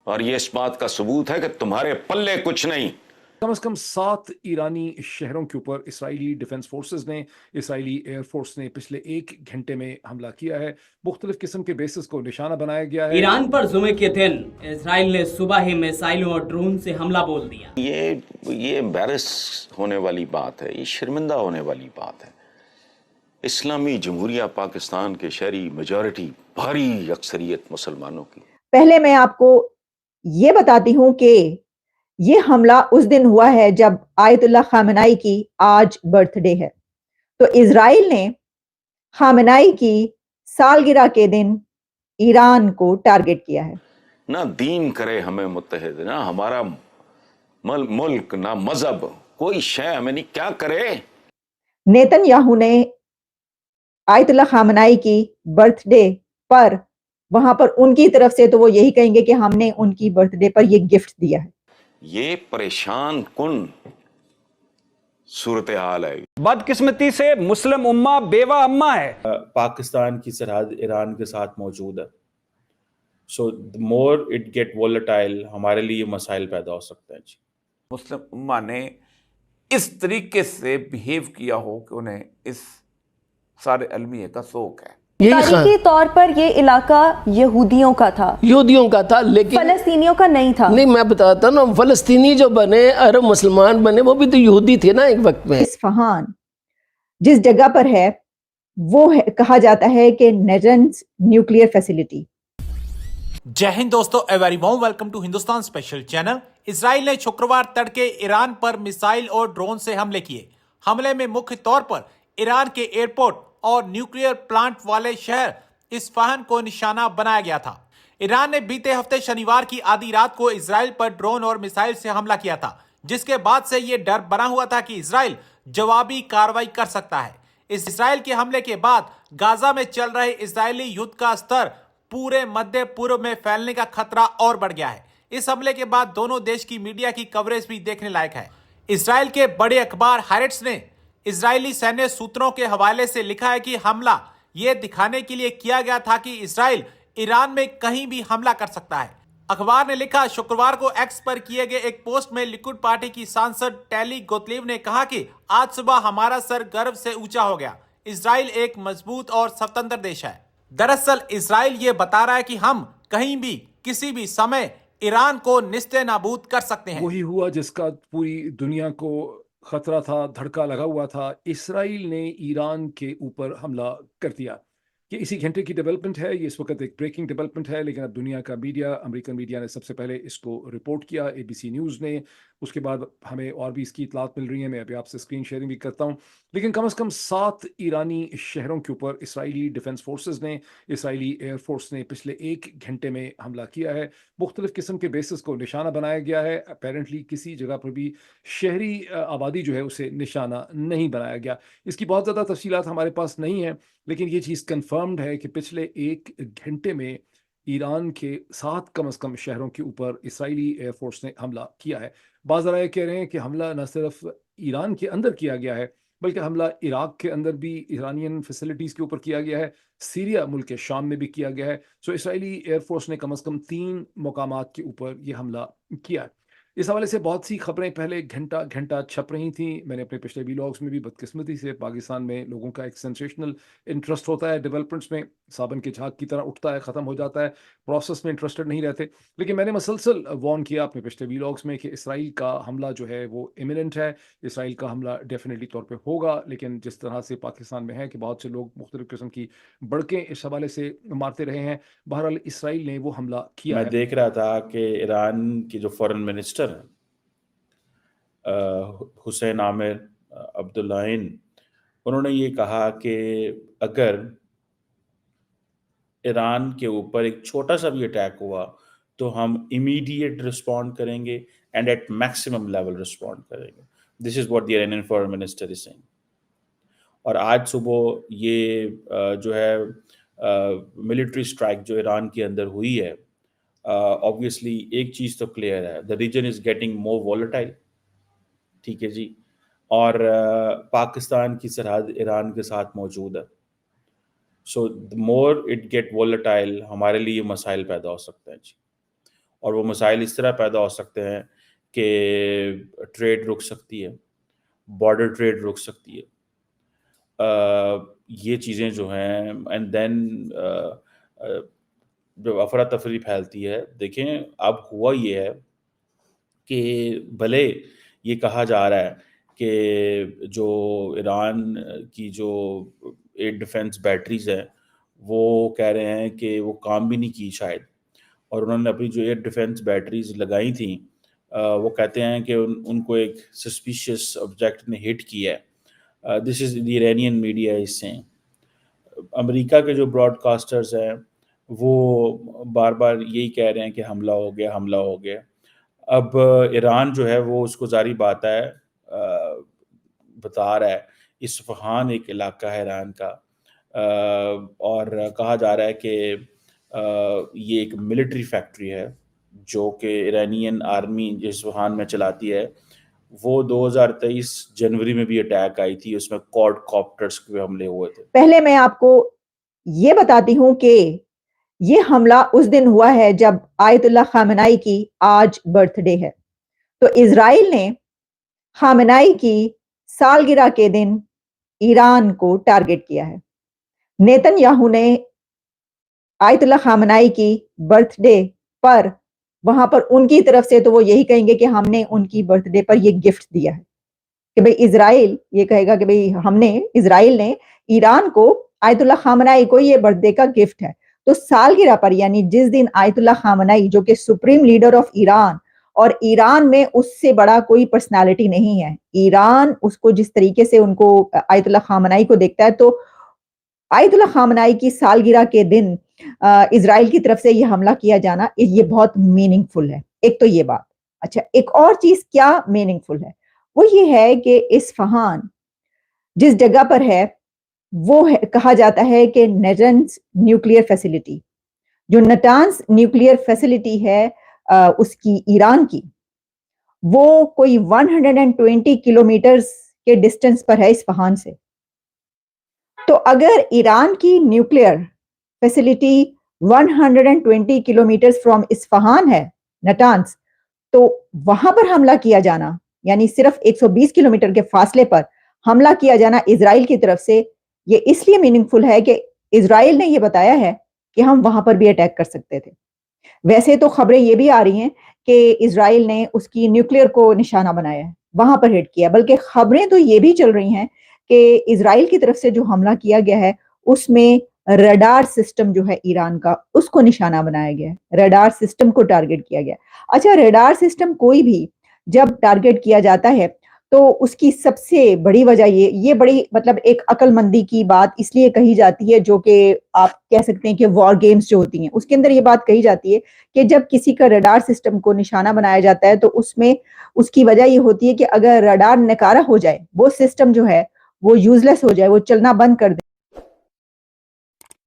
اور یہ اس بات کا ثبوت ہے کہ تمہارے پلے کچھ نہیں. کم از کم 7 ایرانی شہروں کے اوپر اسرائیلی ڈیفنس فورسز نے، اسرائیلی ایئر فورس نے پچھلے 1 گھنٹے میں حملہ کیا ہے. مختلف قسم کے بیسز کو نشانہ بنایا گیا ہے. ایران پر جمعے کے دن اسرائیل نے صبح ہی میزائلوں اور ڈرون سے حملہ بول دیا. یہ امبیرس ہونے والی بات ہے، یہ شرمندہ ہونے والی بات ہے. اسلامی جمہوریہ پاکستان کے شہری میجورٹی، بھاری اکثریت مسلمانوں کی. پہلے میں آپ کو یہ بتاتی ہوں کہ یہ حملہ اس دن ہوا ہے جب آیت اللہ خامنائی کی آج برتھ ڈے ہے. تو اسرائیل نے خامنائی کی سالگرہ کے دن ایران کو ٹارگٹ کیا ہے. نہ دین کرے ہمیں متحد، نہ ہمارا ملک، نہ مذہب، کوئی شے ہمیں نہیں، کیا کرے. نیتن یاہو نے آیت اللہ خامنائی کی برتھ ڈے پر وہاں پر ان کی طرف سے تو وہ یہی کہیں گے کہ ہم نے ان کی برتھ ڈے پر یہ گفٹ دیا ہے. یہ پریشان کن صورتحال ہے. بدقسمتی سے مسلم امہ بیوہ امہ ہے. پاکستان کی سرحد ایران کے ساتھ موجود ہے. سو مور اٹ گیٹ وولٹائل، ہمارے لیے مسائل پیدا ہو سکتے ہیں. مسلم امہ نے اس طریقے سے بیہیو کیا ہو کہ انہیں اس سارے المیہ کا سوگ ہے. تاریخی طور پر یہ علاقہ یہودیوں کا تھا لیکن فلسطینیوں کا نہیں تھا. نہیں، میں بتاتا ہوں، فلسطینی جو بنے، عرب مسلمان بنے، وہ بھی تو یہودی تھے نا ایک وقت میں. اصفہان جس جگہ پر ہے وہ کہا جاتا ہے کہ نیٹنز نیوکلیئر فیسلٹی. جے ہند دوستو، a very warm welcome to Hindustan special channel. Israel نے شکروار تڑکے ایران پر میسائل اور ڈرون سے حملے کیے. حملے میں مکھیہ طور پر ایران کے ایئرپورٹ اور نیوکلیئر پلانٹ والے شہر اصفہان کو نشانہ بنایا گیا تھا. ایران نے بیتے ہفتے شنیوار کی آدھی رات کو اسرائیل پر ڈرون اور میسائل سے حملہ کیا تھا، جس کے بعد سے یہ ڈر بنا ہوا تھا کہ اسرائیل جوابی کارروائی کر سکتا ہے. اس اسرائیل کے حملے کے بعد غازہ میں چل رہے اسرائیلی یدھ کا استر پورے مدھیہ پورب میں پھیلنے کا خطرہ اور بڑھ گیا ہے. اس حملے کے بعد دونوں دیش کی میڈیا کی کوریج بھی دیکھنے لائق ہے. اسرائیل کے بڑے اخبار ہیرٹس نے اسرائیلی سینیہ سوتروں کے حوالے سے لکھا ہے کہ حملہ یہ دکھانے کے لیے کیا گیا تھا کہ اسرائیل ایران میں کہیں بھی حملہ کر سکتا ہے. اخبار نے لکھا، شکروار کو ایکس پر کیے گئے ایک پوسٹ میں لیکوڈ پارٹی کی سانسد ٹیلی گوتلیو نے کہا کہ آج صبح ہمارا سر گرو سے اونچا ہو گیا. اسرائیل ایک مضبوط اور سوتنتر دیش ہے. دراصل اسرائیل یہ بتا رہا ہے کہ ہم کہیں بھی کسی بھی سمے ایران کو نستہ نابود کر سکتے ہیں. وہی ہوا جس کا پوری دنیا کو خطرہ تھا، دھڑکا لگا ہوا تھا. اسرائیل نے ایران کے اوپر حملہ کر دیا. یہ اسی گھنٹے کی ڈیولپمنٹ ہے، یہ اس وقت ایک بریکنگ ڈیولپمنٹ ہے، لیکن اب دنیا کا میڈیا، امریکن میڈیا نے سب سے پہلے اس کو رپورٹ کیا، ABC نیوز نے. اس کے بعد ہمیں اور بھی اس کی اطلاعات مل رہی ہیں، میں ابھی آپ سے اسکرین شیئرنگ بھی کرتا ہوں. لیکن کم از کم 7 ایرانی شہروں کے اوپر اسرائیلی ڈیفنس فورسز نے، اسرائیلی ایئر فورس نے پچھلے 1 گھنٹے میں حملہ کیا ہے. مختلف قسم کے بیسز کو نشانہ بنایا گیا ہے. اپیرنٹلی کسی جگہ پر بھی شہری آبادی جو ہے اسے نشانہ نہیں بنایا گیا. اس کی بہت زیادہ تفصیلات ہمارے پاس نہیں ہیں، لیکن یہ چیز کنفرمڈ ہے کہ پچھلے 1 گھنٹے میں ایران کے 7 کم از کم شہروں کے اوپر اسرائیلی ایئر فورس نے حملہ کیا ہے. بعض ذرائع کہہ رہے ہیں کہ حملہ نہ صرف ایران کے اندر کیا گیا ہے، بلکہ حملہ عراق کے اندر بھی ایرانین فیسلٹیز کے اوپر کیا گیا ہے، سیریا ملک شام میں بھی کیا گیا ہے. سو اسرائیلی ایئر فورس نے کم از کم 3 مقامات کے اوپر یہ حملہ کیا ہے. اس حوالے سے بہت سی خبریں پہلے گھنٹہ چھپ رہی تھیں. میں نے اپنے پچھلے ویلاگس میں بھی، بدقسمتی سے پاکستان میں لوگوں کا ایک سینسیشنل انٹرسٹ ہوتا ہے ڈیولپمنٹس میں، صابن کے جھاگ کی طرح اٹھتا ہے، ختم ہو جاتا ہے، پروسیس میں انٹرسٹڈ نہیں رہتے. لیکن میں نے مسلسل وارن کیا اپنے پچھلے ویلاگس میں کہ اسرائیل کا حملہ جو ہے وہ امیننٹ ہے، اسرائیل کا حملہ ڈیفینیٹلی طور پہ ہوگا. لیکن جس طرح سے پاکستان میں ہے کہ بہت سے لوگ مختلف قسم کی بڑکیں اس حوالے سے مارتے رہے ہیں، بہرحال اسرائیل نے وہ حملہ کیا ہے. میں دیکھ رہا تھا کہ ایران کی جو فورن منسٹر ہیں حسین عامر عبداللہین، انہوں نے یہ کہا کہ اگر ایران کے اوپر ایک چھوٹا سا بھی اٹیک ہوا تو ہم امیڈیٹ رسپونڈ کریں گے and at maximum level respond کریں گے. This is what the Iranian foreign minister is saying. اور آج صبح یہ جو ہے ملٹری اسٹرائک جو ایران کے اندر ہوئی ہے، obviously ایک چیز تو کلیئر ہے، the region is getting more volatile. ٹھیک ہے جی. اور پاکستان کی سرحد ایران کے ساتھ موجود ہے. سو مور اٹ گیٹ وولٹائل، ہمارے لیے مسائل پیدا ہو سکتے ہیں جی. اور وہ مسائل اس طرح پیدا ہو سکتے ہیں کہ ٹریڈ رک سکتی ہے, بارڈر ٹریڈ رک سکتی ہے, یہ چیزیں جو ہیں. اینڈ دین جب افراتفری پھیلتی ہے, دیکھیں اب ہوا یہ ہے کہ بھلے یہ کہا جا رہا ہے کہ جو ایران کی جو ایئر ڈیفنس بیٹریز ہیں وہ کہہ رہے ہیں کہ وہ کام بھی نہیں کی شاید, اور انہوں نے اپنی جو ایئر ڈیفنس بیٹریز لگائی تھیں وہ کہتے ہیں کہ ان کو ایک سسپیشیس آبجیکٹ نے ہٹ کیا ہے. دس از دی ایرانین میڈیا از سیئنگ. امریکہ کے جو براڈ کاسٹرز ہیں وہ بار بار یہی کہہ رہے ہیں کہ حملہ ہو گیا, حملہ ہو گیا. اب ایران جو ہے وہ اس کو ظاہری بات ہے بتا رہا ہے اصفہان ایک علاقہ ہے ایران کا, اور کہا جا رہا ہے کہ یہ ایک ملٹری فیکٹری ہے جو کہ ایرانین آرمی اصفہان میں چلاتی ہے. وہ 2023 جنوری میں بھی اٹیک آئی تھی, اس میں کوڈ کاپٹرز کے حملے ہوئے تھے. پہلے میں آپ کو یہ بتاتی ہوں کہ یہ حملہ اس دن ہوا ہے جب آیت اللہ خامنائی کی آج برتھ ڈے ہے. تو اسرائیل نے خامنائی کی سالگرہ کے دن ایران کو ٹارگٹ کیا ہے. نیتن یاہو نے آیت اللہ خامنائی کی برتھ ڈے پر وہاں پر ان کی طرف سے تو وہ یہی کہیں گے کہ ہم نے ان کی برتھ ڈے پر یہ گفٹ دیا ہے, کہ بھئی اسرائیل یہ کہے گا کہ بھئی اسرائیل نے ایران کو آیت اللہ خامنائی کو یہ برتھ ڈے کا گفٹ ہے. تو سالگرہ پر یعنی جس دن آیت اللہ خامنائی جو کہ سپریم لیڈر آف ایران, اور ایران میں اس سے بڑا کوئی پرسنالٹی نہیں ہے, ایران اس کو جس طریقے سے ان کو آیت اللہ خامنائی کو دیکھتا ہے, تو آیت اللہ خامنائی کی سالگرہ کے دن اسرائیل کی طرف سے یہ حملہ کیا جانا یہ بہت میننگ فل ہے. ایک تو یہ بات. اچھا, ایک اور چیز کیا میننگ فل ہے وہ یہ ہے کہ اصفہان جس جگہ پر ہے وہ کہا جاتا ہے کہ نٹنز نیوکلیئر فیسلٹی, جو نٹانز نیوکلیئر فیسلٹی ہے اس کی ایران کی, وہ کوئی 120 کلومیٹرز کے ڈسٹنس پر ہے اصفہان سے. تو اگر ایران کی nuclear facility 120 kilometre from Isfahan ہے نٹانز, تو وہاں پر حملہ کیا جانا یعنی صرف 120 کلومیٹر کے فاصلے پر حملہ کیا جانا اسرائیل کی طرف سے, یہ اس لیے میننگ فل ہے کہ اسرائیل نے یہ بتایا ہے کہ ہم وہاں پر بھی اٹیک کر سکتے تھے. ویسے تو خبریں یہ بھی آ رہی ہیں کہ اسرائیل نے اس کی نیوکلیئر کو نشانہ بنایا ہے, وہاں پر ہٹ کیا, بلکہ خبریں تو یہ بھی چل رہی ہیں کہ اسرائیل کی طرف سے جو حملہ کیا گیا ہے اس میں ریڈار سسٹم جو ہے ایران کا اس کو نشانہ بنایا گیا ہے, ریڈار سسٹم کو ٹارگٹ کیا گیا. اچھا, ریڈار سسٹم کوئی بھی جب ٹارگٹ کیا جاتا ہے تو اس کی سب سے بڑی وجہ یہ بڑی مطلب ایک عقل مندی کی بات اس لیے کہی جاتی ہے, جو کہ آپ کہہ سکتے ہیں کہ وار گیمز جو ہوتی ہیں اس کے اندر یہ بات کہی جاتی ہے کہ جب کسی کا ریڈار سسٹم کو نشانہ بنایا جاتا ہے تو اس میں اس کی وجہ یہ ہوتی ہے کہ اگر ریڈار نکارہ ہو جائے, وہ سسٹم جو ہے وہ یوزلیس ہو جائے, وہ چلنا بند کر دے,